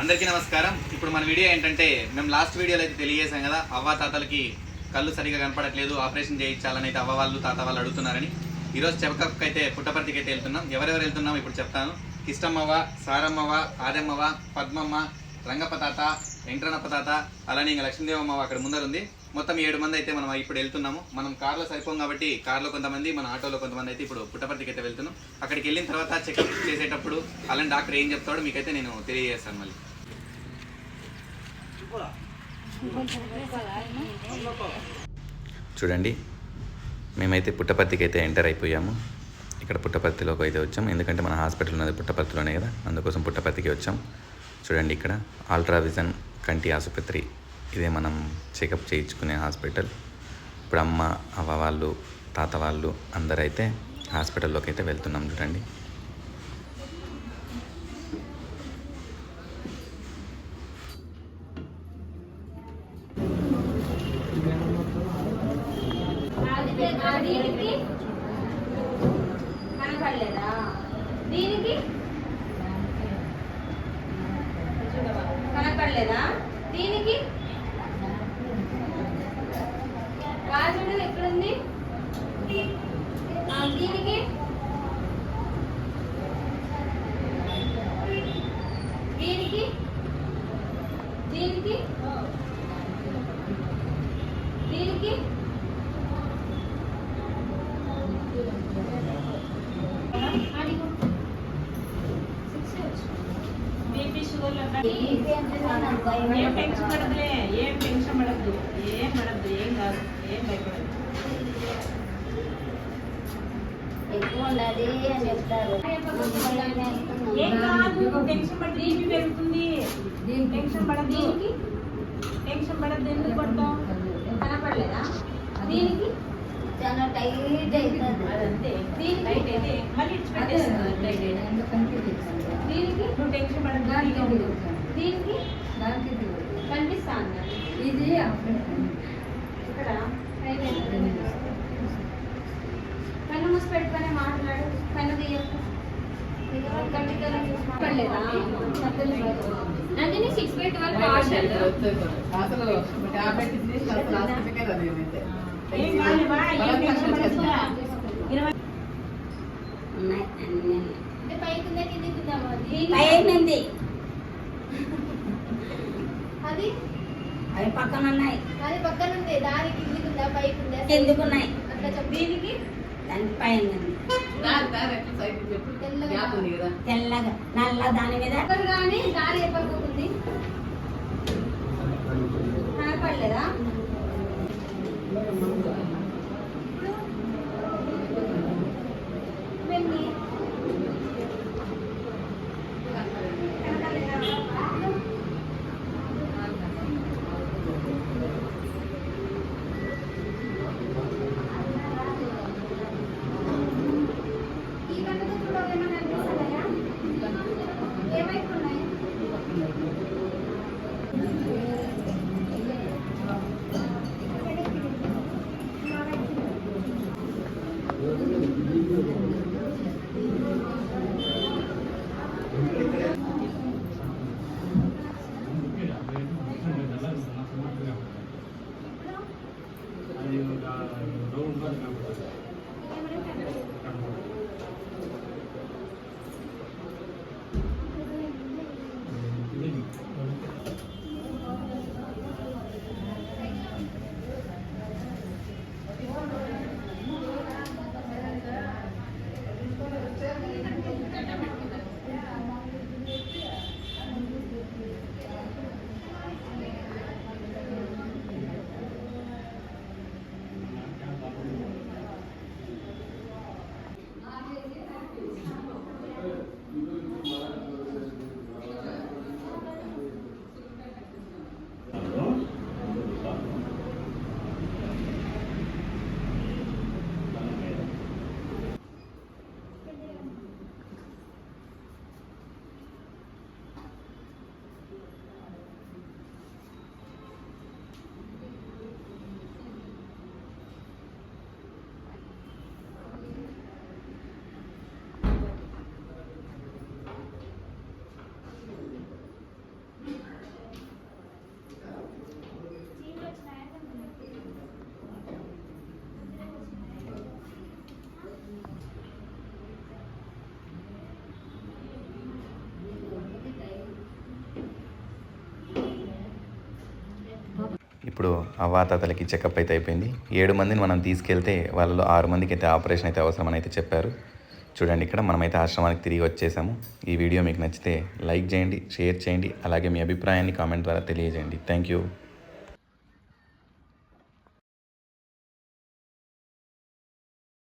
అందరికీ నమస్కారం. ఇప్పుడు మన వీడియో ఏంటంటే మేము లాస్ట్ వీడియోలో అయితే తెలియజేసాం కదా, అవ్వ తాతలకి కళ్ళు సరిగా కనపడట్లేదు, ఆపరేషన్ చేయించాలని అయితే అవ్వ వాళ్ళు తాత వాళ్ళు అడుగుతున్నారని. ఈరోజు చెకప్కి అయితే పుట్టపర్తికి అయితే వెళ్తున్నాం. ఎవరెవరు వెళ్తున్నాం ఇప్పుడు చెప్తాను. కిష్టమ్మవ్వ, సారమ్మవ్వ, ఆదమ్మవ్వ, పద్మమ్మ, రంగప్ప తాత, వెంకటరమణప్ప తాత, అలానే ఇంకా లక్ష్మీదేవమ్మ అక్కడ ముందర ఉంది. మొత్తం 7 మంది అయితే మనం ఇప్పుడు వెళ్తున్నాము. మనం కార్లో సరిపోం కాబట్టి కార్లో కొంతమంది, మన ఆటోలో కొంతమంది అయితే ఇప్పుడు పుట్టపర్తికి అయితే వెళ్తున్నాం. అక్కడికి వెళ్ళిన తర్వాత చెకప్ చేసేటప్పుడు అలాంటి డాక్టర్ ఏం చెప్తాడో మీకైతే నేను తెలియజేస్తాను. మళ్ళీ చూడండి, మేమైతే పుట్టపర్తికి అయితే ఎంటర్ అయిపోయాము. ఇక్కడ పుట్టపర్తిలోకి అయితే వచ్చాం, ఎందుకంటే మన హాస్పిటల్ ఉన్నది పుట్టపర్తిలోనే కదా, అందుకోసం పుట్టపర్తికి వచ్చాం. చూడండి, ఇక్కడ అల్ట్రావిజన్ కంటి ఆసుపత్రి, ఇదే మనం చెకప్ చేయించుకునే హాస్పిటల్. ఇప్పుడు అమ్మ, అవ్వ వాళ్ళు, తాత వాళ్ళు అందరైతే హాస్పిటల్లోకి అయితే వెళ్తున్నాం. చూడండి, కనపడలేదా? దీనికి రాజుడు ఎక్కడుంది? దీనికి దీనికి దీనికి దీనికి ఏం టెన్షన్ పడదులే, ఏం టెన్షన్ పడద్దు, ఏం పడద్దు, ఏం కాదు, ఏం భయపడదు. ఎక్కువ ఉండాలి అని చెప్తారు. ఏం కాదు, టెన్షన్ పడి బీపీ పెరుగుతుంది. టెన్షన్ పడద్దు, టెన్షన్ పడద్దు. ఎందుకు పడతాం? కనపడలేదా? దీనికి చాలా టైట్ అవుతుంది. అదంతే, టైట్ అయితే మళ్ళీ ఇచ్చి పెట్టేస్తుంది. దీనికి నువ్వు టెన్షన్ పడద్దు. దీనికి కనిపిస్తా అన్న ఇది ఇక్కడ కన్ను మూసి పెట్టుకొని మాట్లాడు. కన్ను తీయకు. నందిని 6/12 పార్సల్ ఏం కాలేవా, ఏం టెన్షన్ పడద్దు. పైకుందా కిందికుందామా? పైనుంది, అది అవి పక్కన ఉన్నాయి. అది పక్కన ఉంది. దాని కిందికుందా పైకుందా? ఎందుకున్నాయి? అట్లా చెప్పు. దీనికి దాని పైన తెల్లగా నల్ల దాని మీద కానీ దారి ఎప్పటిపోతుంది. కనపడలేదా? ఇప్పుడు అవ్వాతాతలకి చెకప్ అయితే అయిపోయింది. 7 మందిని మనం తీసుకెళ్తే వాళ్ళలో 6 మందికి అయితే ఆపరేషన్ అయితే అవసరమని అయితే చెప్పారు. చూడండి, ఇక్కడ మనమైతే ఆశ్రమానికి తిరిగి వచ్చేసాము. ఈ వీడియో మీకు నచ్చితే లైక్ చేయండి, షేర్ చేయండి, అలాగే మీ అభిప్రాయాన్ని కామెంట్ ద్వారా తెలియజేయండి. Thank you.